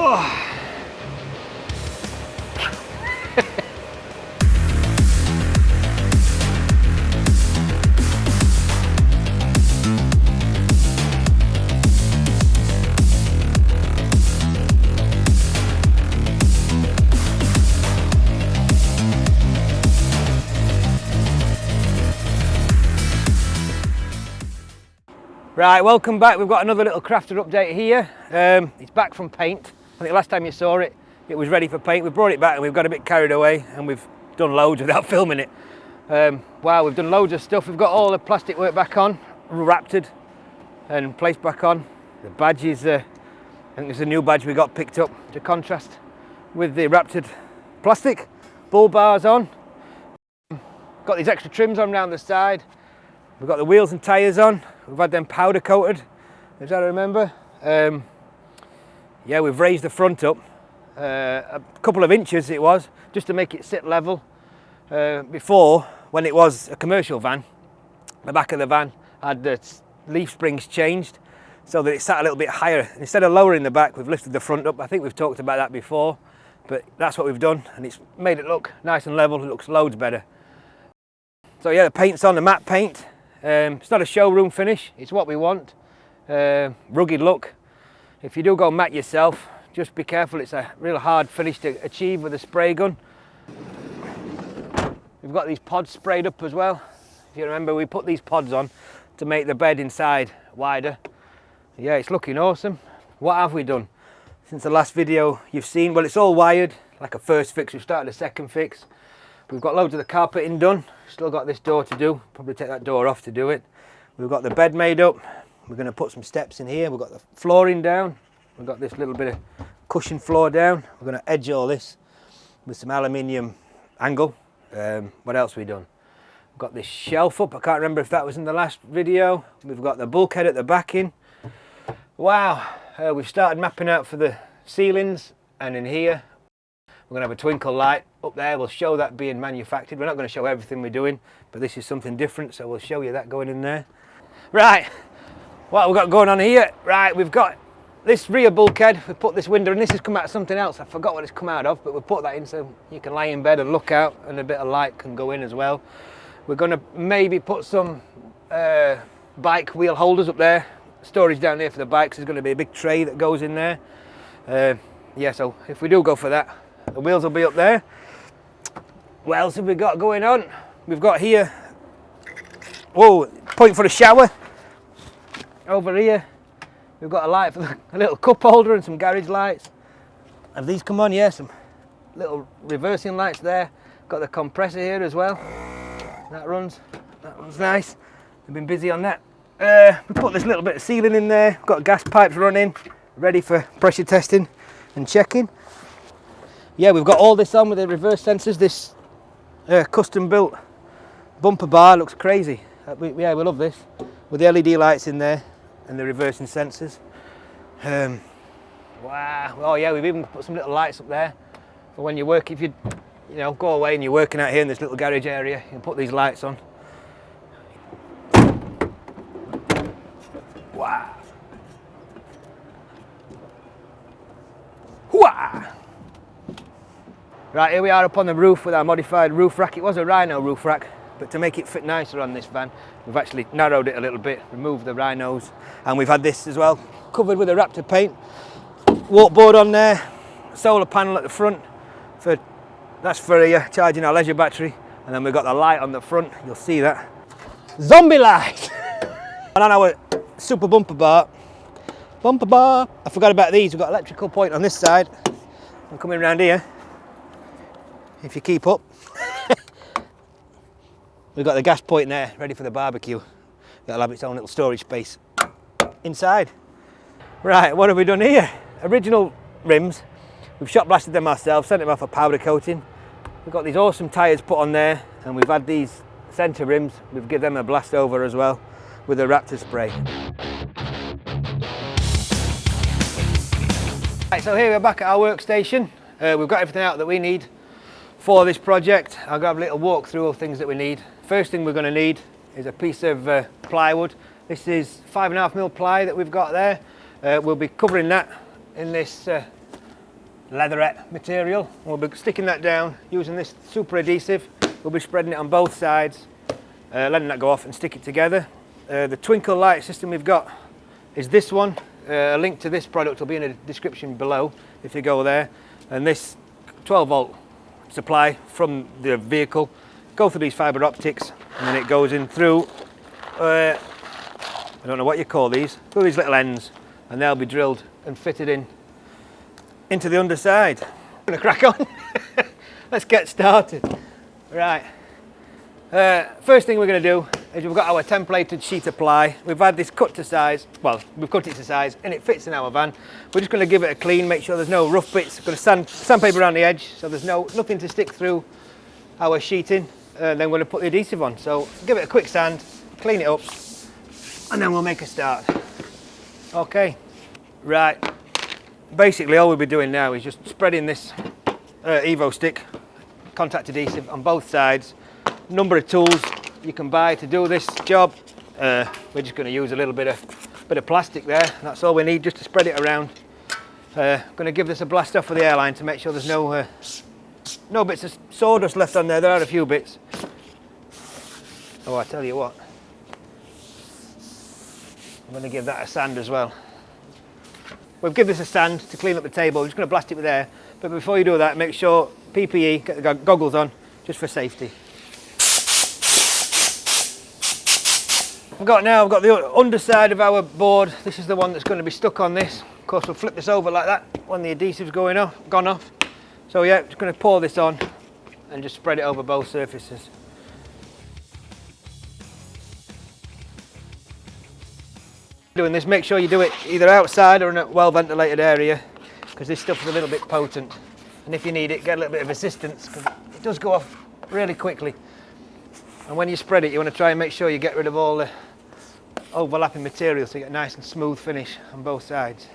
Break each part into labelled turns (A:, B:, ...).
A: Oh. Right, welcome back. We've got another little crafter update here. It's back from paint. I think last time you saw it, it was ready for paint. We brought it back and we've got a bit carried away and we've done loads without filming it. Wow, we've done loads of stuff. We've got all the plastic work back on, wrapped and placed back on. The badges, I think there's a new badge we got picked up to contrast with the wrapped plastic. Bull bars on. Got these extra trims on around the side. We've got the wheels and tyres on. We've had them powder coated, as I remember. Yeah, we've raised the front up a couple of inches it was, just to make it sit level. Before, when it was a commercial van, the back of the van had the leaf springs changed so that it sat a little bit higher. Instead of lowering the back, we've lifted the front up. I think we've talked about that before, but that's what we've done, and it's made it look nice and level. It looks loads better. So yeah, the paint's on, the matte paint. It's not a showroom finish, it's what we want. Rugged look. If you do go matte yourself, just be careful, it's a real hard finish to achieve with a spray gun. We've got these pods sprayed up as well. If you remember, we put these pods on to make the bed inside wider. Yeah, it's looking awesome. What have we done since the last video you've seen? Well, it's all wired, like a first fix. We've started a second fix. We've got loads of the carpeting done. Still got this door to do. Probably take that door off to do it. We've got the bed made up. We're going to put some steps in here. We've got the flooring down. We've got this little bit of cushion floor down. We're going to edge all this with some aluminium angle. What else have we done? We've got this shelf up. I can't remember if that was in the last video. We've got the bulkhead at the back in. Wow. We've started mapping out for the ceilings, and in here we're going to have a twinkle light up there. We'll show that being manufactured. We're not going to show everything we're doing, but this is something different, so we'll show you that going in there. Right, what we've got going on here? Right, we've got this rear bulkhead. We put this window, and this has come out of something else. I forgot what it's come out of, but we'll put that in so you can lie in bed and look out, and a bit of light can go in as well. We're going to maybe put some bike wheel holders up there. Storage down there for the bikes. There's going to be a big tray that goes in there. Yeah, so if we do go for that, the wheels will be up there. What else have we got going on? We've got here, whoa, point for a shower. Over here, we've got a light for a little cup holder and some garage lights. Have these come on? Yeah, some little reversing lights there. Got the compressor here as well. That runs nice. We've been busy on that. We put this little bit of sealing in there. Got gas pipes running, ready for pressure testing and checking. Yeah, we've got all this on with the reverse sensors. This custom built bumper bar looks crazy. Yeah, we love this. With the LED lights in there and the reversing sensors. Wow. Oh yeah, we've even put some little lights up there for when you work. If you go away and you're working out here in this little garage area, you can put these lights on. Wow. Wow. Right, here we are up on the roof with our modified roof rack. It was a Rhino roof rack, but to make it fit nicer on this van, we've actually narrowed it a little bit, removed the rhinos, and we've had this as well, covered with a Raptor paint. Walk board on there, solar panel at the front, that's for charging our leisure battery, and then we've got the light on the front, you'll see that. Zombie light! And on our super bumper bar, I forgot about these, we've got electrical point on this side. I'm coming around here. If you keep up. We've got the gas point there, ready for the barbecue. That'll have its own little storage space inside. Right, what have we done here? Original rims. We've shot blasted them ourselves, sent them off for powder coating. We've got these awesome tyres put on there, and we've had these centre rims. We've given them a blast over as well with a Raptor spray. Right, so here we're back at our workstation. We've got everything out that we need for this project. I'll go have a little walk through all things that we need. First thing we're going to need is a piece of plywood. This is 5.5mm ply that we've got there. We'll be covering that in this leatherette material. We'll be sticking that down using this super adhesive. We'll be spreading it on both sides, letting that go off and stick it together. The twinkle light system we've got is this one. A link to this product will be in the description below if you go there. And this 12 volt supply from the vehicle go through these fibre optics, and then it goes in through, I don't know what you call these, through these little ends, and they'll be drilled and fitted in into the underside. I'm gonna crack on. Let's get started. Right. First thing we're going to do is we've got our templated sheet of ply. We've had this cut to size, well, we've cut it to size and it fits in our van. We're just going to give it a clean, make sure there's no rough bits. We're going to sandpaper around the edge so there's nothing to stick through our sheeting. Then we're going to put the adhesive on. So give it a quick sand, clean it up, and then we'll make a start. Okay, right. Basically all we'll be doing now is just spreading this Evo stick, contact adhesive on both sides. Number of tools you can buy to do this job. We're just going to use a little bit of plastic there. That's all we need just to spread it around. Going to give this a blast off with the airline to make sure there's no bits of sawdust left on there. There are a few bits. Oh, I tell you what, I'm going to give that a sand as well. We'll give this a sand to clean up the table. We're just going to blast it with air. But before you do that, make sure PPE, get the goggles on, just for safety. I've got the underside of our board. This is the one that's going to be stuck on this. Of course, we'll flip this over like that when the adhesive's gone off. So yeah, just going to pour this on and just spread it over both surfaces. Doing this, make sure you do it either outside or in a well ventilated area, because this stuff is a little bit potent. And if you need it, get a little bit of assistance, because it does go off really quickly. And when you spread it, you want to try and make sure you get rid of all the overlapping material so you get a nice and smooth finish on both sides.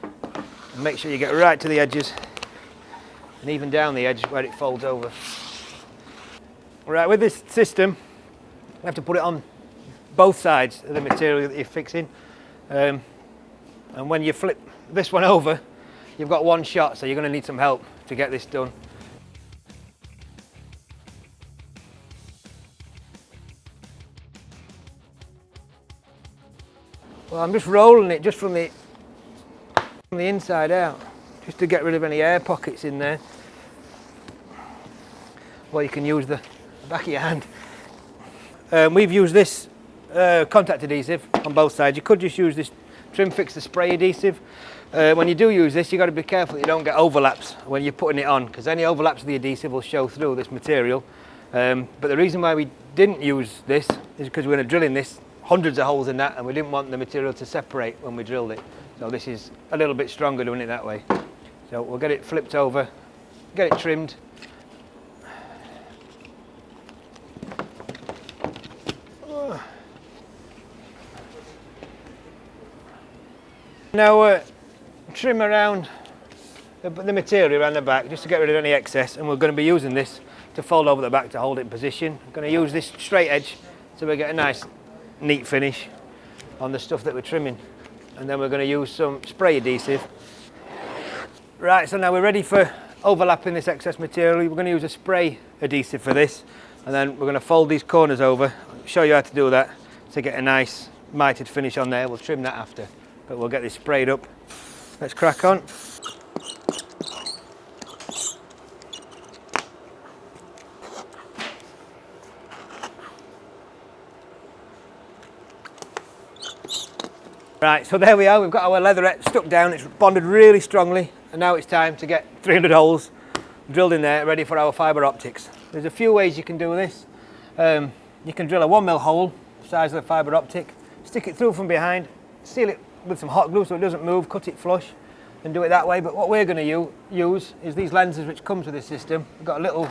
A: And make sure you get right to the edges and even down the edge where it folds over. Right, with this system, you have to put it on both sides of the material that you're fixing. And when you flip this one over, you've got one shot, so you're going to need some help to get this done. Well, I'm just rolling it just from the inside out, just to get rid of any air pockets in there. Well, you can use the back of your hand. We've used this contact adhesive on both sides. You could just use this Trim Fix the spray adhesive. When you do use this, you've got to be careful that you don't get overlaps when you're putting it on, because any overlaps of the adhesive will show through this material. But the reason why we didn't use this is because we're going to drill in this, hundreds of holes in that, and we didn't want the material to separate when we drilled it. So this is a little bit stronger doing it that way. So we'll get it flipped over, get it trimmed. Now trim around the material around the back just to get rid of any excess, and we're going to be using this to fold over the back to hold it in position. I'm going to use this straight edge so we get a nice neat finish on the stuff that we're trimming, and then we're going to use some spray adhesive. Right, so now we're ready for overlapping this excess material. We're going to use a spray adhesive for this, and then we're going to fold these corners over. I'll show you how to do that to get a nice mited finish on there. We'll trim that after, but we'll get this sprayed up. Let's crack on. Right, so there we are, we've got our leatherette stuck down, it's bonded really strongly, and now it's time to get 300 holes drilled in there, ready for our fibre optics. There's a few ways you can do this. You can drill a 1mm hole, the size of the fibre optic, stick it through from behind, seal it with some hot glue so it doesn't move, cut it flush, and do it that way. But what we're going to use is these lenses which comes with this system. We've got a little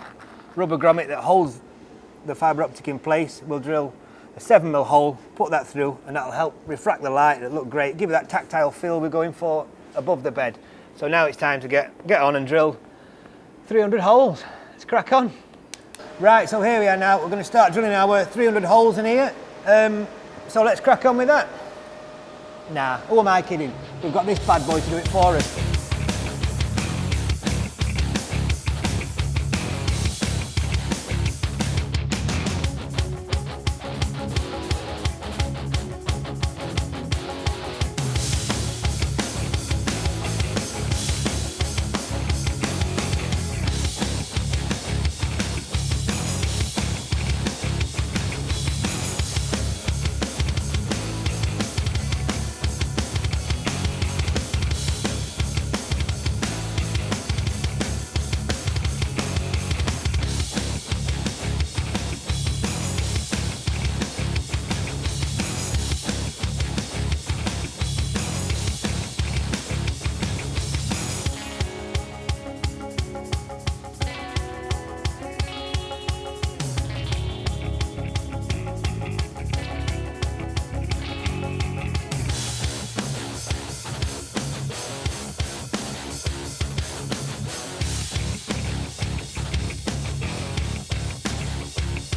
A: rubber grommet that holds the fibre optic in place. We'll drill a 7mm hole, put that through, and that'll help refract the light. It'll look great, give it that tactile feel we're going for above the bed. So now it's time to get on and drill 300 holes. Let's crack on. Right, so here we are now. We're going to start drilling our 300 holes in here. So let's crack on with that. Nah, who am I kidding? We've got this bad boy to do it for us.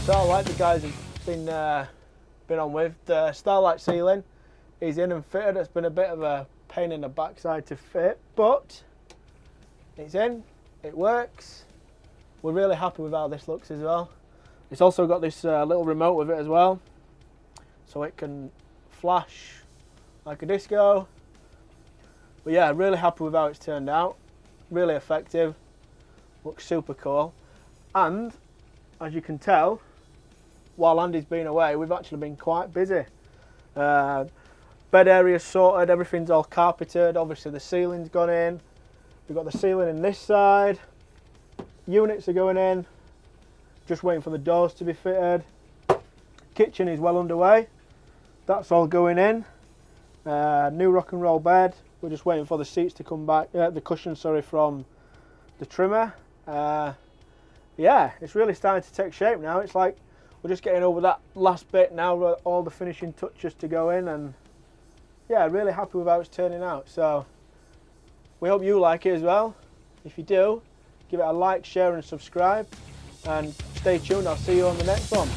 B: Starlight, the guys have been on with. The Starlight ceiling is in and fitted. It's been a bit of a pain in the backside to fit, but it's in, it works. We're really happy with how this looks as well. It's also got this little remote with it as well, so it can flash like a disco. But yeah, really happy with how it's turned out. Really effective, looks super cool. And as you can tell, while Andy's been away, we've actually been quite busy. Bed area's sorted, everything's all carpeted, obviously the ceiling's gone in. We've got the ceiling in this side, units are going in, just waiting for the doors to be fitted. Kitchen is well underway, that's all going in. New rock and roll bed, we're just waiting for the seats to come back, the cushion, sorry, from the trimmer. Yeah, it's really starting to take shape now. It's like we're just getting over that last bit now, all the finishing touches to go in, and yeah, really happy with how it's turning out. So we hope you like it as well. If you do, give it a like, share and subscribe, and stay tuned. I'll see you on the next one.